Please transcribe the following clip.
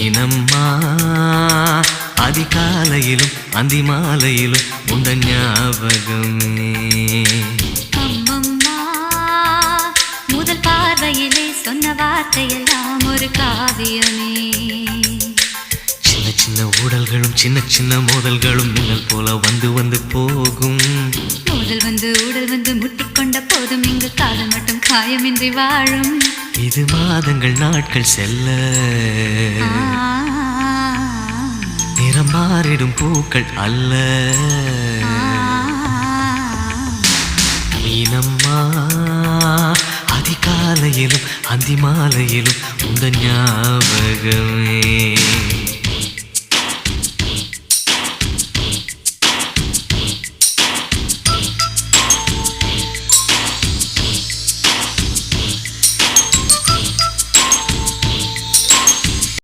மீனம்மா அதிகாலையிலும் அந்தி மாலையிலும் உந்த ஞாபகமே. அம்மம்மா முதல் பார்வையிலே சொன்ன வார்த்தையெல்லாம் ஒரு காவியமே. சின்ன சின்ன ஊடல்களும் சின்ன சின்ன மோதல்களும் மின்னல் போல வந்து வந்து போகும். மோதல் வந்து ஊடல் வந்து முட்டிக்கொண்ட போதும் இங்கு காதல் மட்டும் காயமின்றி வாழும். இது மாதங்கள் நாட்கள் செல்ல நிறம் மாறிடும் பூக்கள் அல்ல. மீனம்மா அதிகாலையிலும் அந்தி மாலையிலும் உந்த ஞாபகமே.